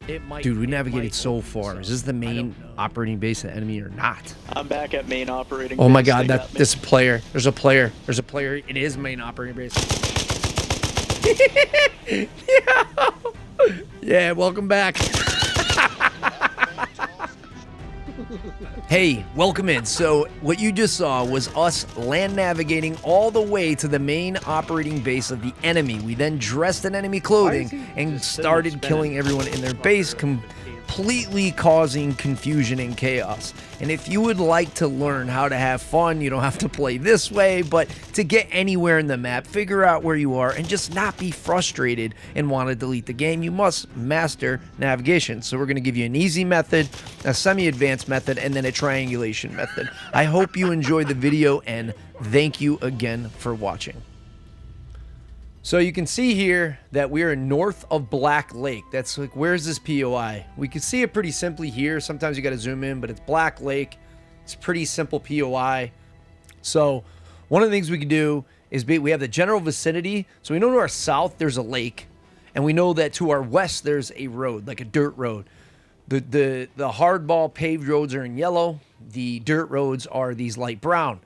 Dude, we navigated so far. Is this the main operating base of the enemy or not? I'm back at main operating Oh my base. god, this player. There's a player. There's a player. It is main operating base. Yeah. Yeah, welcome back. Hey, welcome in. So what you just saw was us land navigating all the way to the main operating base of the enemy. We then dressed in enemy clothing and started killing everyone in their base, completely causing confusion and chaos. And if you would like to learn how to have fun, you don't have to play this way, but to get anywhere in the map, figure out where you are, and just not be frustrated and want to delete the game, you must master navigation. So we're going to give you an easy method, a semi-advanced method, and then a triangulation method. I hope you enjoyed the video, and thank you again for watching. So you can see here that we are north of Black Lake. That's like, where's this POI? We can see it pretty simply here. Sometimes you got to zoom in, but it's Black Lake. It's pretty simple POI. So one of the things we can do is we have the general vicinity. So we know to our south there's a lake, and we know that to our west there's a road, like a dirt road. The hardball paved roads are in yellow. The dirt roads are these light brown,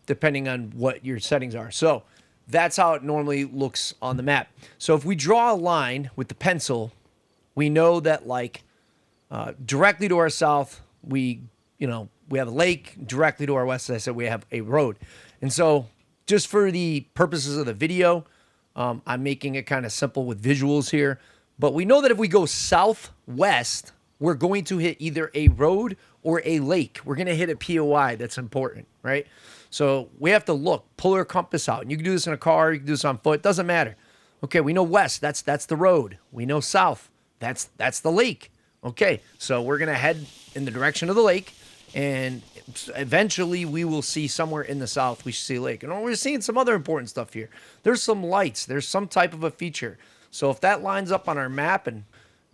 depending on what your settings are. So that's how it normally looks on the map. So if we draw a line with the pencil, we know that like directly to our south, we have a lake. Directly to our west, as I said, we have a road. And so just for the purposes of the video, I'm making it kind of simple with visuals here. But we know that if we go southwest, we're going to hit either a road or a lake. We're going to hit a POI. That's important, right? So we have to pull our compass out. And you can do this in a car, you can do this on foot, doesn't matter. Okay, we know west, that's the road. We know south, that's the lake. Okay, so we're gonna head in the direction of the lake, and eventually we will see somewhere in the south, we should see a lake. And we're seeing some other important stuff here. There's some lights, there's some type of a feature. So if that lines up on our map, and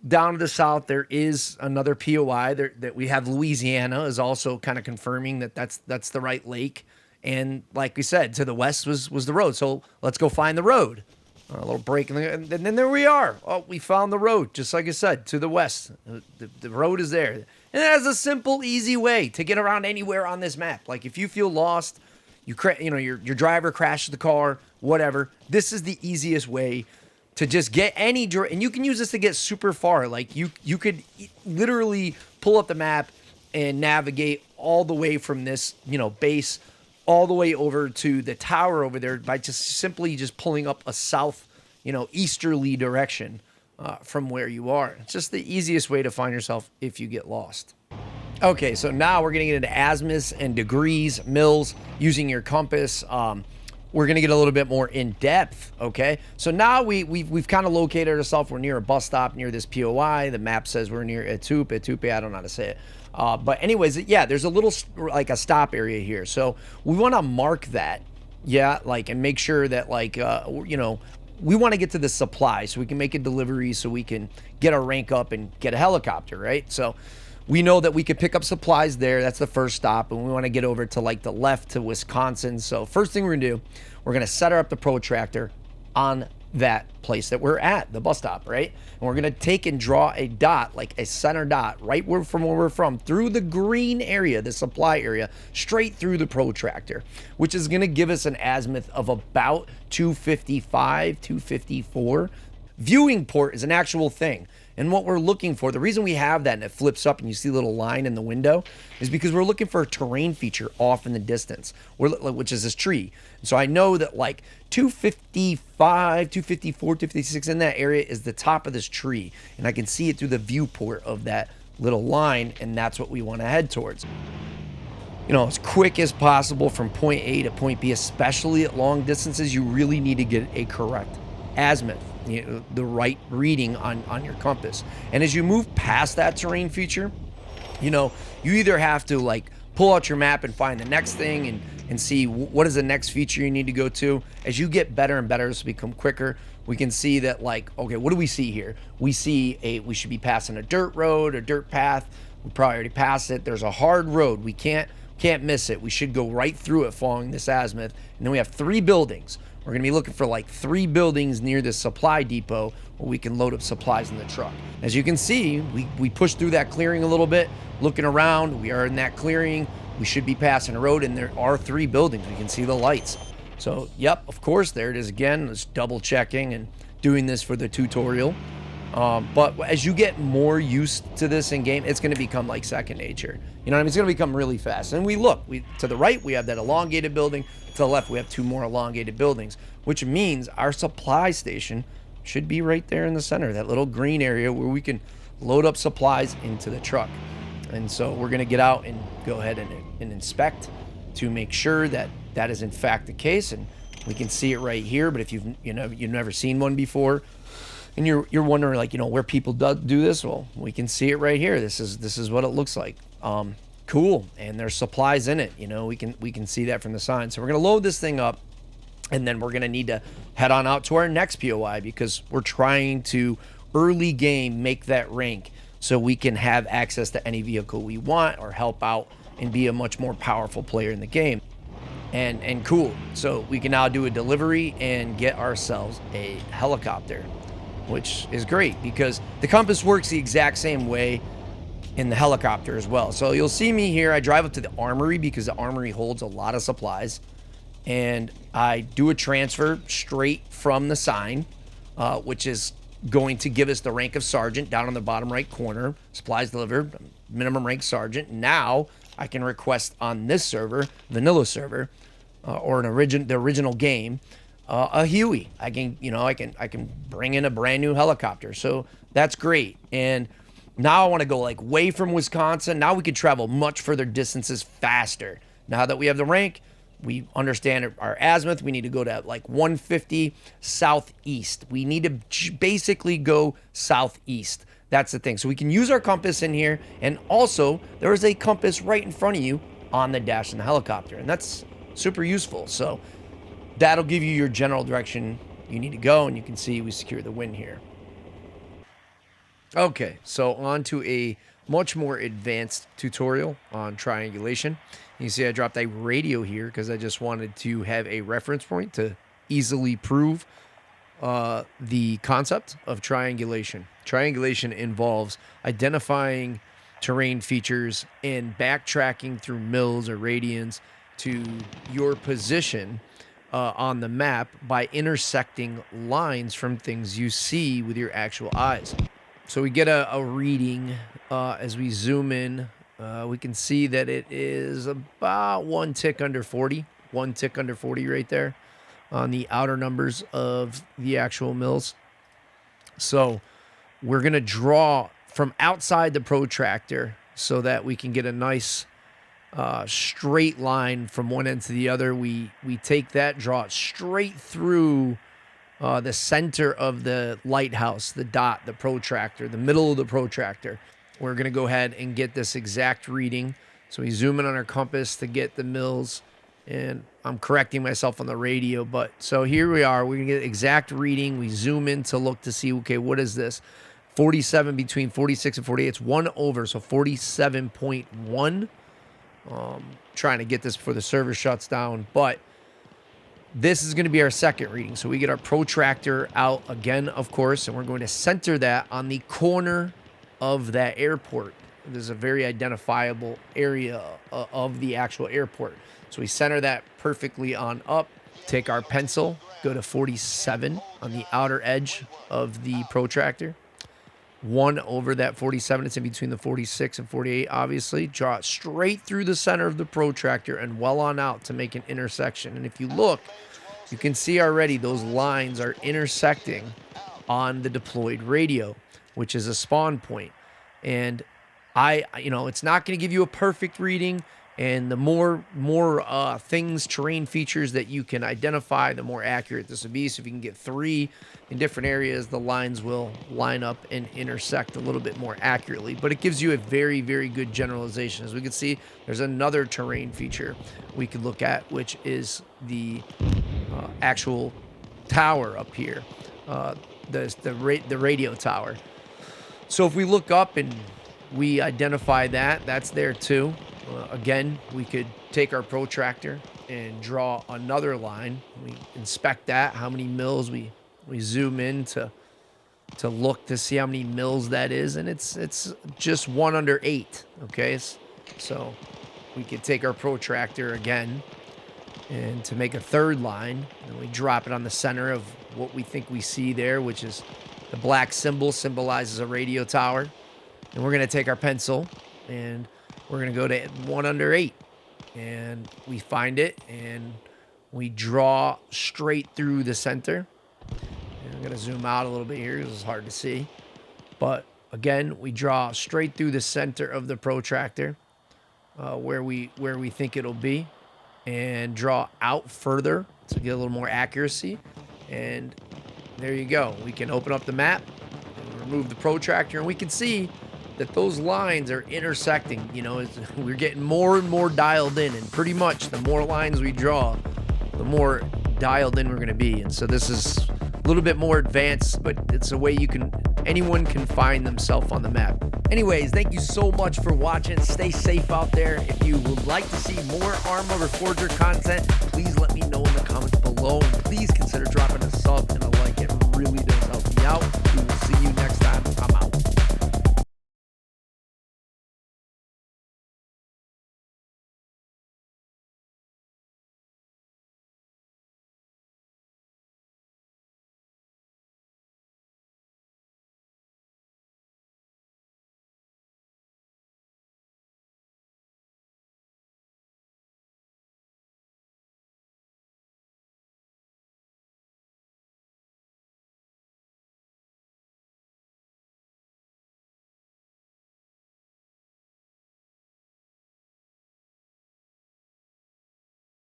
down to the south, there is another POI that we have. Louisiana is also kind of confirming that that's the right lake. And like we said, to the west was the road. So let's go find the road. A little break. And then there we are. Oh, we found the road, just like I said, to the west. The road is there. And that's a simple, easy way to get around anywhere on this map. Like if you feel lost, your driver crashed the car, whatever. This is the easiest way to just get any, and you can use this to get super far. Like you could literally pull up the map and navigate all the way from this, base all the way over to the tower over there by simply pulling up a south, easterly direction from where you are. It's just the easiest way to find yourself if you get lost. Okay, so now we're getting into azimuths and degrees, mils, using your compass. We're going to get a little bit more in depth, okay? So now we've kind of located ourselves. We're near a bus stop near this POI. The map says we're near Etupe. I don't know how to say it. But anyways, yeah, there's a little like a stop area here. So we want to mark that, yeah, and make sure that we want to get to the supply so we can make a delivery so we can get our rank up and get a helicopter, right? So we know that we could pick up supplies there. That's the first stop. And we want to get over to the left to Wisconsin. So first thing we're going to do, we're going to set up the protractor on that place that we're at, the bus stop, right? And we're going to take and draw a dot, like a center dot, right from where we're from, through the green area, the supply area, straight through the protractor, which is going to give us an azimuth of about 255, 254. Viewing port is an actual thing. And what we're looking for, the reason we have that and it flips up and you see a little line in the window is because we're looking for a terrain feature off in the distance, which is this tree. So I know that 255, 254, 256 in that area is the top of this tree. And I can see it through the viewport of that little line, and that's what we want to head towards. As quick as possible from point A to point B, especially at long distances, you really need to get a correct azimuth. The right reading on your compass. And as you move past that terrain feature, you either have to pull out your map and find the next thing and see what is the next feature you need to go to. As you get better and better, to become quicker, we can see that okay, what do we see here? We see we should be passing a dirt road, a dirt path. We probably already passed it. There's a hard road. We can't miss it. We should go right through it following this azimuth. And then we have 3 buildings. We're going to be looking for like 3 buildings near the supply depot where we can load up supplies in the truck. As you can see, we pushed through that clearing a little bit, looking around. We are in that clearing. We should be passing a road, and there are 3 buildings. We can see the lights. So, yep, of course, there it is again. Just double checking and doing this for the tutorial. But as you get more used to this in game, it's going to become like second nature. You know what I mean? It's going to become really fast. And to the right, we have that elongated building. To the left, we have 2 more elongated buildings, which means our supply station should be right there in the center, that little green area where we can load up supplies into the truck. And so we're going to get out and go ahead and inspect to make sure that that is in fact the case. And we can see it right here. But if you've never seen one before, and you're wondering, like, where people do this, well, we can see it right here. This is what it looks like. Cool. And there's supplies in it. We can see that from the sign. So we're gonna load this thing up, and then we're gonna need to head on out to our next POI, because we're trying to early game make that rank so we can have access to any vehicle we want or help out and be a much more powerful player in the game. And cool. So we can now do a delivery and get ourselves a helicopter, which is great because the compass works the exact same way in the helicopter as well. So you'll see me here. I drive up to the armory because the armory holds a lot of supplies, and I do a transfer straight from the sign, which is going to give us the rank of sergeant down on the bottom right corner. Supplies delivered, minimum rank sergeant. Now I can request on this server, vanilla server, or the original game, a Huey. I can bring in a brand new helicopter. So that's great. And now I want to go like way from Wisconsin. Now we could travel much further distances faster. Now that we have the rank, we understand our azimuth. We need to go to like 150 southeast. We need to basically go southeast. That's the thing. So we can use our compass in here. And also there is a compass right in front of you on the dash in the helicopter. And that's super useful. So that'll give you your general direction you need to go, and you can see we secure the win here. Okay, so on to a much more advanced tutorial on triangulation. You see I dropped a radio here because I just wanted to have a reference point to easily prove the concept of triangulation. Triangulation involves identifying terrain features and backtracking through mills or radians to your position on the map by intersecting lines from things you see with your actual eyes. So we get a reading as we zoom in. We can see that it is about 1 tick under 40. 1 tick under 40 right there on the outer numbers of the actual mills. So we're going to draw from outside the protractor so that we can get a nice straight line from one end to the other. We take that, draw it straight through the center of the lighthouse, the dot, the protractor, the middle of the protractor. We're going to go ahead and get this exact reading. So we zoom in on our compass to get the mills, and I'm correcting myself on the radio, but so here we are. We're going to get exact reading. We zoom in to look to see, okay, what is this? 47 between 46 and 48. It's 1 over, so 47.1. Trying to get this before the server shuts down, but this is going to be our second reading. So we get our protractor out again, of course, and we're going to center that on the corner of that airport. This is a very identifiable area of the actual airport. So we center that perfectly on up, take our pencil, go to 47 on the outer edge of the protractor. 1 over that 47. It's in between the 46 and 48, obviously. Draw it straight through the center of the protractor and well on out to make an intersection. And if you look, you can see already those lines are intersecting on the deployed radio, which is a spawn point. And it's not going to give you a perfect reading. And the more things, terrain features that you can identify, the more accurate this will be. So if you can get 3 in different areas, the lines will line up and intersect a little bit more accurately. But it gives you a very, very good generalization. As we can see, there's another terrain feature we could look at, which is the actual tower up here, the radio tower. So if we look up and we identify that, that's there too. Again, we could take our protractor, and draw another line. We inspect that, how many mils. We zoom in to look to see how many mils that is, and it's just 1 under 8. Okay, so we could take our protractor again and to make a third line, and we drop it on the center of what we think we see there, which is the black symbol symbolizes a radio tower. And we're going to take our pencil and we're going to go to 1 under 8, and we find it and we draw straight through the center. And I'm going to zoom out a little bit here because it's hard to see, but again, we draw straight through the center of the protractor, where we think it'll be, and draw out further to get a little more accuracy. And there you go. We can open up the map and remove the protractor, and we can see that those lines are intersecting. You know, we're getting more and more dialed in, and pretty much the more lines we draw, the more dialed in we're going to be. And so this is a little bit more advanced, but it's a way anyone can find themselves on the map. Anyways, thank you so much for watching. Stay safe out there. If you would like to see more Arma Reforger content, please let me know in the comments below. And please consider dropping a sub and a like. It really does